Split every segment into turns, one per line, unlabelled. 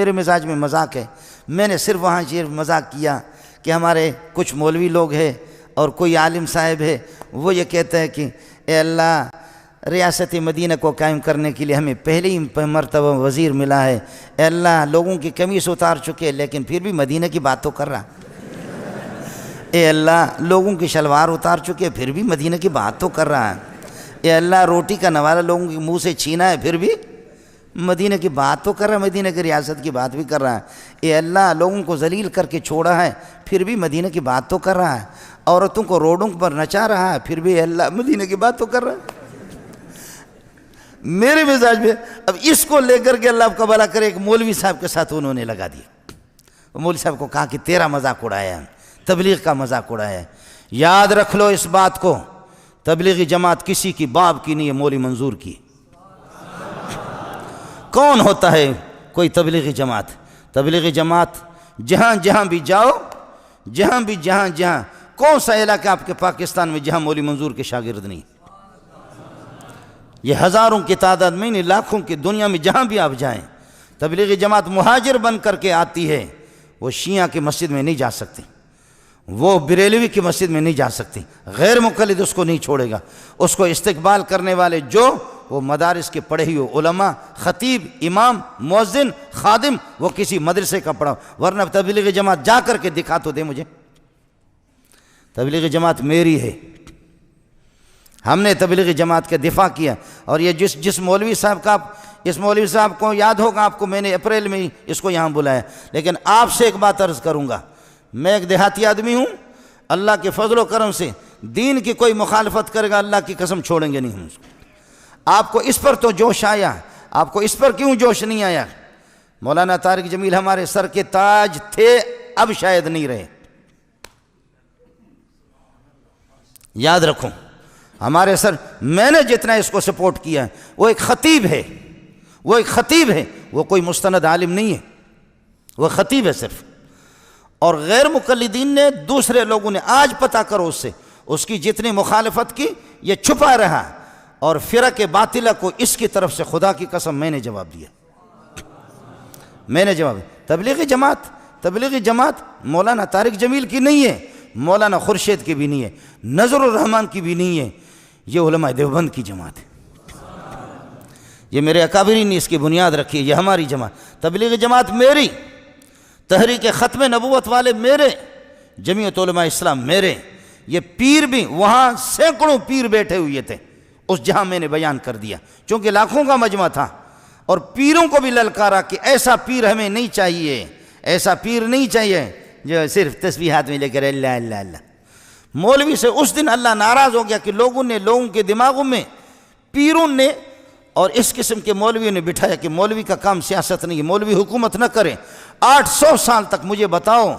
میرے مزاج میں مذاق ہے. میں نے صرف وہاں یہ مذاق کیا کہ ہمارے کچھ مولوی لوگ ہیں اور کوئی عالم صاحب ہے، وہ یہ کہتا ہے کہ اے اللہ ریاست مدینہ کو قائم کرنے کے لیے ہمیں پہلی مرتبہ وزیر ملا ہے. اے اللہ لوگوں کی قمیص اتار چکے لیکن پھر بھی مدینہ کی بات تو کر رہا. اے اللہ لوگوں کی شلوار اتار چکے پھر بھی مدینہ کی بات تو کر رہا ہے. اے اللہ روٹی کا نوالہ لوگوں کے منہ سے چھینا ہے پھر بھی مدینہ کی بات تو کر رہا ہے، مدینہ کی ریاست کی بات بھی کر رہا ہے. اے اللہ لوگوں کو ذلیل کر کے چھوڑا ہے پھر بھی مدینہ کی بات تو کر رہا ہے. عورتوں کو روڈوں پر نچا رہا ہے پھر بھی اے اللہ مدینہ کی بات تو کر رہا ہے. میرے مزاج میں اب اس کو لے کر کے اللہ آپ کا بھلا کرے ایک مولوی صاحب کے ساتھ انہوں نے لگا دیا. مولوی صاحب کو کہا کہ تیرا مذاق اڑایا ہے، تبلیغ کا مذاق اڑایا ہے. یاد رکھ لو اس بات کو، تبلیغی جماعت کسی کی باپ کی نہیں ہے، مولوی منظور کی. کون ہوتا ہے کوئی تبلیغی جماعت؟ تبلیغی جماعت جہاں جہاں بھی جاؤ، جہاں کون سا علاقہ آپ کے پاکستان میں جہاں مولوی منظور کے شاگرد نہیں؟ یہ ہزاروں کی تعداد میں نہیں، لاکھوں کی دنیا میں جہاں بھی آپ جائیں. تبلیغی جماعت مہاجر بن کر کے آتی ہے. وہ شیعہ کی مسجد میں نہیں جا سکتی، وہ بریلوی کی مسجد میں نہیں جا سکتی. غیر مقلد اس کو نہیں چھوڑے گا. اس کو استقبال کرنے والے جو وہ مدارس کے پڑھے ہوئے علماء، خطیب، امام، مؤذن، خادم، وہ کسی مدرسے کا پڑھا. ورنہ تبلیغی جماعت جا کر کے دکھا تو دے مجھے. تبلیغی جماعت میری ہے، ہم نے تبلیغی جماعت کا دفاع کیا. اور یہ جس مولوی صاحب کا اس مولوی صاحب کو یاد ہوگا آپ کو، میں نے اپریل میں اس کو یہاں بلایا. لیکن آپ سے ایک بات عرض کروں گا، میں ایک دیہاتی آدمی ہوں، اللہ کے فضل و کرم سے دین کی کوئی مخالفت کرے گا اللہ کی قسم چھوڑیں گے نہیں ہم اس کو. آپ کو اس پر تو جوش آیا، آپ کو اس پر کیوں جوش نہیں آیا؟ مولانا طارق جمیل ہمارے سر کے تاج تھے، اب شاید نہیں رہے. یاد رکھو ہمارے سر، میں نے جتنا اس کو سپورٹ کیا ہے، وہ ایک خطیب ہے، وہ کوئی مستند عالم نہیں ہے، وہ خطیب ہے صرف. اور غیر مقلدین نے، دوسرے لوگوں نے، آج پتہ کرو اس سے، اس کی جتنی مخالفت کی یہ چھپا رہا. اور فرق باطلہ کو اس کی طرف سے خدا کی قسم میں نے جواب دیا. تبلیغی جماعت مولانا طارق جمیل کی نہیں ہے، مولانا خورشید کی بھی نہیں ہے، نظر الرحمان کی بھی نہیں ہے. یہ علماء دیوبند کی جماعت ہے. یہ میرے اکابرین نے اس کی بنیاد رکھی ہے. یہ ہماری جماعت، تبلیغی جماعت میری، تحریک ختم نبوت والے میرے، جمعیت علماء اسلام میرے. یہ پیر بھی، وہاں سینکڑوں پیر بیٹھے ہوئے تھے اس جہاں میں نے بیان کر دیا، چونکہ لاکھوں کا مجمع تھا. اور پیروں کو بھی للکارا کہ ایسا پیر ہمیں نہیں چاہیے، ایسا پیر نہیں چاہیے جو صرف تسبیح ہاتھ میں لے کر اللہ اللہ اللہ. مولوی سے اس دن اللہ ناراض ہو گیا کہ لوگوں کے دماغوں میں پیروں نے اور اس قسم کے مولویوں نے بٹھایا کہ مولوی کا کام سیاست نہیں ہے، مولوی حکومت نہ کرے. 800 سال تک مجھے بتاؤ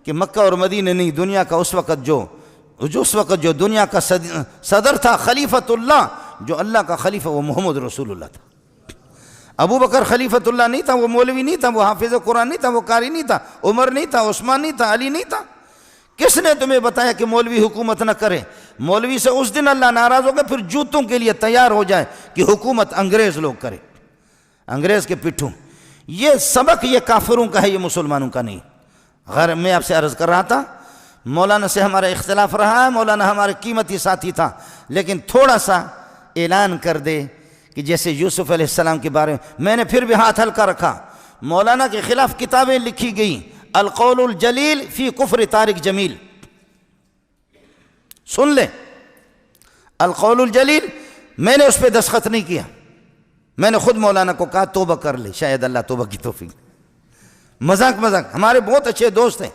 کہ مکہ اور مدینہ نہیں، دنیا کا اس وقت جو دنیا کا صدر تھا، خلیفۃ اللہ، جو اللہ کا خلیفہ، وہ محمد رسول اللہ تھا. ابو بکر خلیفۃ اللہ نہیں تھا، وہ مولوی نہیں تھا، وہ حافظ قرآن نہیں تھا، وہ قاری نہیں تھا، عمر نہیں تھا، عثمان نہیں تھا، علی نہیں تھا. کس نے تمہیں بتایا کہ مولوی حکومت نہ کرے؟ مولوی سے اس دن اللہ ناراض ہو گیا، پھر جوتوں کے لیے تیار ہو جائے کہ حکومت انگریز لوگ کرے، انگریز کے پٹھوں. یہ سبق یہ کافروں کا ہے، یہ مسلمانوں کا نہیں. غیر میں آپ سے عرض کر رہا تھا، مولانا سے ہمارا اختلاف رہا ہے، مولانا ہمارے قیمتی ساتھی تھا، لیکن تھوڑا سا اعلان کر دے کہ جیسے یوسف علیہ السلام کے بارے میں نے پھر بھی ہاتھ ہلکا رکھا. مولانا کے خلاف کتابیں لکھی گئی، القول الجلیل فی کفر طارق جمیل، سن لیں. القول الجلیل، میں نے اس پہ دستخط نہیں کیا، میں نے خود مولانا کو کہا توبہ کر لے، شاید اللہ توبہ کی توفیق. مذاق ہمارے بہت اچھے دوست ہیں.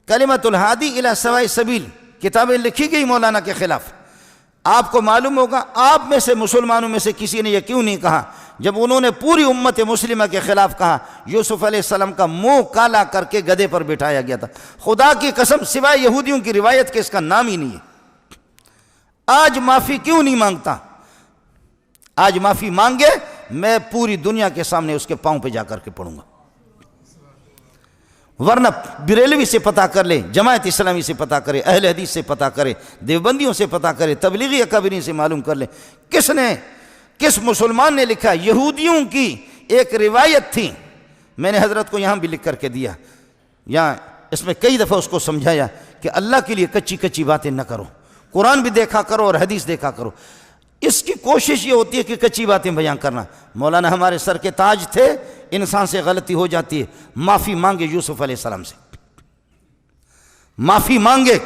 کلمۃ الہادی الی سواء السبیل کتابیں لکھی گئی مولانا کے خلاف. آپ کو معلوم ہوگا آپ میں سے مسلمانوں میں سے کسی نے یہ کیوں نہیں کہا جب انہوں نے پوری امت مسلمہ کے خلاف کہا؟ یوسف علیہ السلام کا منہ کالا کر کے گدھے پر بٹھایا گیا تھا. خدا کی قسم سوائے یہودیوں کی روایت کے اس کا نام ہی نہیں ہے. آج معافی کیوں نہیں مانگتا؟ آج معافی مانگے، میں پوری دنیا کے سامنے اس کے پاؤں پہ جا کر کے پڑوں گا. ورنہ بریلوی سے پتہ کر لے، جماعت اسلامی سے پتہ کرے، اہل حدیث سے پتہ کرے، دیوبندیوں سے پتہ کرے، تبلیغی اکابرین سے معلوم کر لے کس مسلمان نے لکھا. یہودیوں کی ایک روایت تھی میں نے حضرت کو یہاں بھی لکھ کر کے دیا، یہاں اس میں کئی دفعہ اس کو سمجھایا کہ اللہ کے لیے کچی کچی باتیں نہ کرو، قرآن بھی دیکھا کرو اور حدیث دیکھا کرو۔ اس کی کوشش یہ ہوتی ہے کہ کچی باتیں بیان کرنا۔ مولانا ہمارے سر کے تاج تھے، انسان سے غلطی ہو جاتی ہے، معافی مانگے یوسف علیہ السلام سے، معافی مانگے،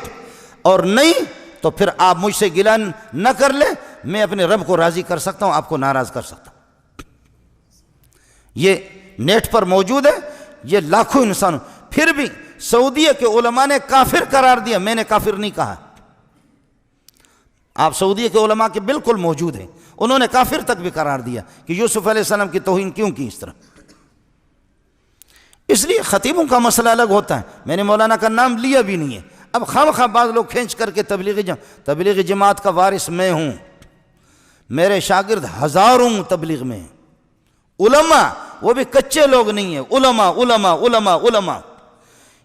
اور نہیں تو پھر آپ مجھ سے گلہ نہ کر لیں، میں اپنے رب کو راضی کر سکتا ہوں، آپ کو ناراض کر سکتا ہوں۔ یہ نیٹ پر موجود ہے، یہ لاکھوں انسانوں، پھر بھی سعودیہ کے علماء نے کافر قرار دیا، میں نے کافر نہیں کہا۔ آپ سعودیہ کے علماء کے بالکل موجود ہیں، انہوں نے کافر تک بھی قرار دیا کہ یوسف علیہ السلام کی توہین کیوں کی اس طرح۔ اس لیے خطیبوں کا مسئلہ الگ ہوتا ہے، میں نے مولانا کا نام لیا بھی نہیں ہے۔ اب خواہ بعض لوگ کھینچ کر کے تبلیغی جماعت کا وارث میں ہوں، میرے شاگرد ہزاروں تبلیغ میں ہیں، علماء وہ بھی کچے لوگ نہیں ہیں، علماء علماء علماء علماء۔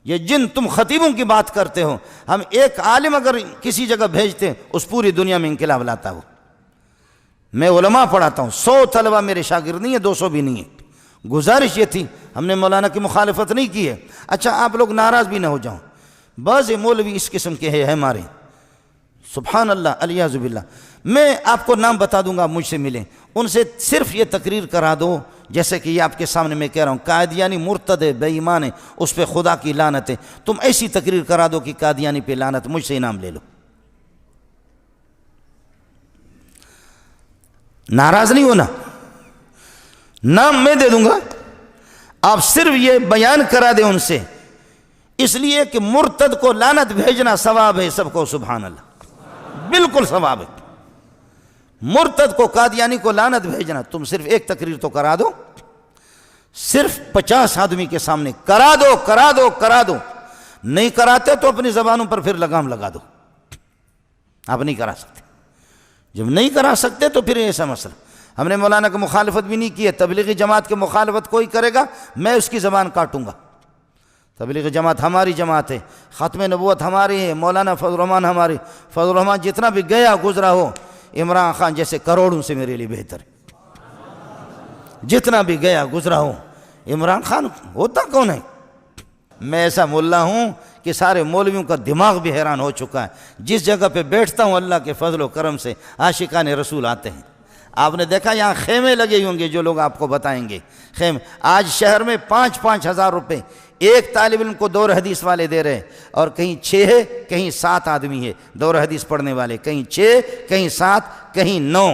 یہ جن تم خطیبوں کی بات کرتے ہو، ہم ایک عالم اگر کسی جگہ بھیجتے ہیں اس پوری دنیا میں انقلاب لاتا ہو۔ میں علماء پڑھاتا ہوں، 100 طلبہ میرے شاگرد نہیں ہیں، 200 بھی نہیں ہیں۔ گزارش یہ تھی، ہم نے مولانا کی مخالفت نہیں کی ہے۔ اچھا آپ لوگ ناراض بھی نہ ہو جاؤ، بعض مولوی اس قسم کے ہیں ہمارے، سبحان اللہ الیاذ باللہ، میں آپ کو نام بتا دوں گا، مجھ سے ملیں، ان سے صرف یہ تقریر کرا دو جیسے کہ یہ آپ کے سامنے میں کہہ رہا ہوں، قادیانی مرتد ہے، بے ایمان ہے، اس پہ خدا کی لعنت ہے، تم ایسی تقریر کرا دو کہ قادیانی پہ لعنت، مجھ سے انعام لے لو۔ ناراض نہیں ہونا، نام میں دے دوں گا، آپ صرف یہ بیان کرا دیں ان سے، اس لیے کہ مرتد کو لعنت بھیجنا ثواب ہے سب کو، سبحان اللہ، بالکل ثواب ہے۔ مرتد کو قادیانی کو لعنت بھیجنا، تم صرف ایک تقریر تو کرا دو، صرف 50 آدمی کے سامنے کرا دو کرا دو کرا دو، نہیں کراتے تو اپنی زبانوں پر پھر لگام لگا دو، آپ نہیں کرا سکتے، جب نہیں کرا سکتے تو پھر ایسا مسئلہ۔ ہم نے مولانا کی مخالفت بھی نہیں کی ہے، تبلیغی جماعت کی مخالفت کوئی کرے گا میں اس کی زبان کاٹوں گا۔ تبلیغی جماعت ہماری جماعت ہے، ختم نبوت ہماری ہے، مولانا فضل الرحمان ہماری، فضل الرحمان جتنا بھی گیا گزرا ہو، عمران خان جیسے کروڑوں سے میرے لیے بہتر ہے، جتنا بھی گیا گزرا ہو۔ عمران خان ہوتا کون ہے؟ میں ایسا مولا ہوں کہ سارے مولویوں کا دماغ بھی حیران ہو چکا ہے، جس جگہ پہ بیٹھتا ہوں اللہ کے فضل و کرم سے عاشقان رسول آتے ہیں۔ آپ نے دیکھا یہاں خیمے لگے ہوں گے، جو لوگ آپ کو بتائیں گے خیمے، آج شہر میں 5-5 ہزار روپے ایک طالب علم کو دور حدیث والے دے رہے ہیں، اور کہیں 6 ہے کہیں 7 آدمی ہے دور حدیث پڑھنے والے، کہیں 6 کہیں 7 کہیں 9،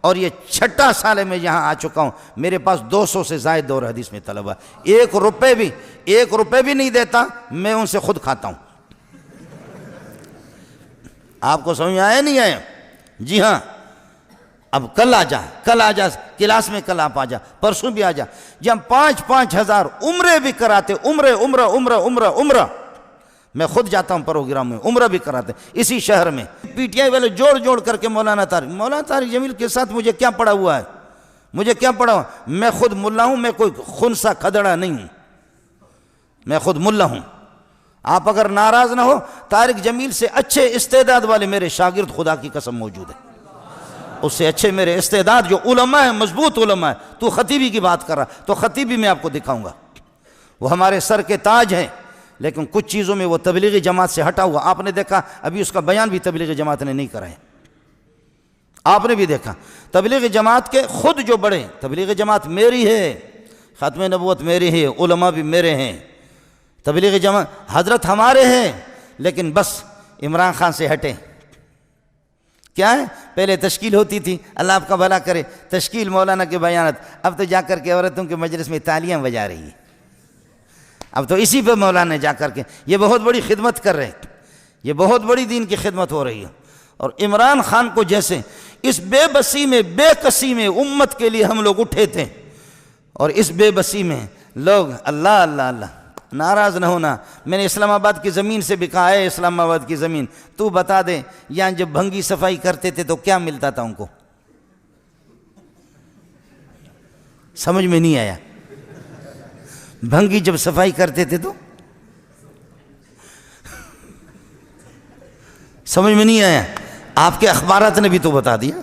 اور یہ 6 سال میں یہاں آ چکا ہوں، میرے پاس 200 سے زائد دور حدیث میں طلبہ، 1 روپے بھی نہیں دیتا، میں ان سے خود کھاتا ہوں۔ آپ کو سمجھ آیا نہیں آیا؟ جی ہاں، اب کل آ جا کلاس میں، کل آپ آ جا، پرسوں بھی آ جا، جب ہم 5-5 ہزار عمرے بھی کراتے، عمرہ میں خود جاتا ہوں پروگرام میں، عمرہ بھی کراتے اسی شہر میں، پی ٹی آئی والے جوڑ کر کے مولانا طارق جمیل کے ساتھ مجھے کیا پڑا ہوا ہے، میں خود ملا ہوں، میں کوئی خنسا کھدڑا نہیں ہوں، میں خود ملا ہوں۔ آپ اگر ناراض نہ ہو، طارق جمیل سے اچھے استعداد والے میرے شاگرد خدا کی قسم موجود ہیں، اس سے اچھے میرے استعداد جو علماء ہیں، مضبوط علماء ہیں۔ تو خطیبی کی بات کر رہا، تو خطیبی میں آپ کو دکھاؤں گا، وہ ہمارے سر کے تاج ہیں، لیکن کچھ چیزوں میں وہ تبلیغی جماعت سے ہٹا ہوا۔ آپ نے دیکھا ابھی اس کا بیان بھی تبلیغی جماعت نے نہیں کرا ہے، آپ نے بھی دیکھا تبلیغی جماعت کے خود جو بڑے، تبلیغی جماعت میری ہے، ختم نبوت میری ہے، علماء بھی میرے ہیں، تبلیغی جماعت حضرت ہمارے ہیں، لیکن بس عمران خان سے ہٹے۔ کیا ہے؟ پہلے تشکیل ہوتی تھی، اللہ آپ کا بھلا کرے، تشکیل مولانا کے بیانات، اب تو جا کر کے عورتوں کے مجلس میں تالیاں بجا رہی ہے، اب تو اسی پہ مولانا جا کر کے یہ بہت بڑی خدمت کر رہے ہیں، یہ بہت بڑی دین کی خدمت ہو رہی ہے۔ اور عمران خان کو جیسے اس بے بسی میں، بے کسی میں امت کے لیے ہم لوگ اٹھے تھے، اور اس بے بسی میں لوگ اللہ اللہ اللہ، ناراض نہ ہونا۔ میں نے اسلام آباد کی زمین سے بھی کہا ہے، اسلام آباد کی زمین تو بتا دے، یہاں جب بھنگی صفائی کرتے تھے تو کیا ملتا تھا ان کو؟ سمجھ میں نہیں آیا؟ بھنگی جب صفائی کرتے تھے تو سمجھ میں نہیں آیا؟ آپ کے اخبارات نے بھی تو بتا دیا۔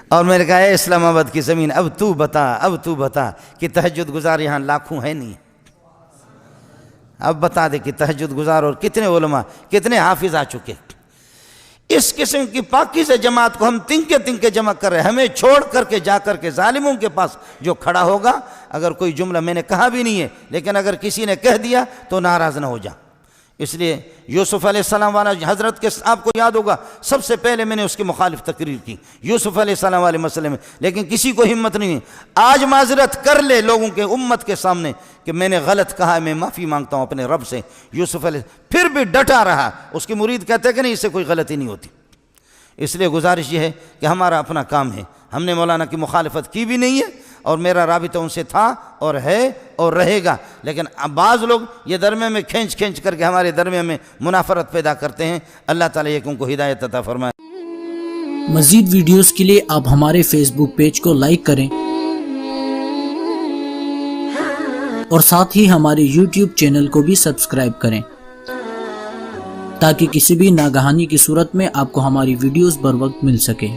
اور میں نے کہا اے اسلام آباد کی زمین، اب تو بتا کہ تہجد گزار یہاں لاکھوں ہیں نہیں؟ اب بتا دے کہ تہجد گزار اور کتنے علماء کتنے حافظ آ چکے۔ اس قسم کی پاکیزہ جماعت کو ہم تنکے جمع کر رہے ہیں، ہمیں چھوڑ کر کے جا کر کے ظالموں کے پاس جو کھڑا ہوگا، اگر کوئی جملہ میں نے کہا بھی نہیں ہے لیکن اگر کسی نے کہہ دیا تو ناراض نہ ہو جا۔ اس لیے یوسف علیہ السلام والا حضرت کے آپ کو یاد ہوگا، سب سے پہلے میں نے اس کی مخالف تقریر کی یوسف علیہ السلام والے مسئلے میں، لیکن کسی کو ہمت نہیں ہے۔ آج معذرت کر لے لوگوں کے امت کے سامنے کہ میں نے غلط کہا ہے، میں معافی مانگتا ہوں اپنے رب سے۔ یوسف علیہ پھر بھی ڈٹا رہا، اس کی مرید کہتے کہ نہیں اس سے کوئی غلطی نہیں ہوتی۔ اس لیے گزارش یہ ہے کہ ہمارا اپنا کام ہے، ہم نے مولانا کی مخالفت کی بھی نہیں ہے اور میرا رابطہ ان سے تھا اور ہے اور رہے گا، لیکن بعض لوگ یہ درمیان میں کھینچ کر کے ہمارے درمیان میں منافرت پیدا کرتے ہیں۔ اللہ تعالیٰ یہ ان کو ہدایت عطا فرمائے۔
مزید ویڈیوز کے لیے آپ ہمارے فیس بک پیج کو لائک کریں اور ساتھ ہی ہمارے یوٹیوب چینل کو بھی سبسکرائب کریں تاکہ کسی بھی ناگہانی کی صورت میں آپ کو ہماری ویڈیوز بر وقت مل سکے۔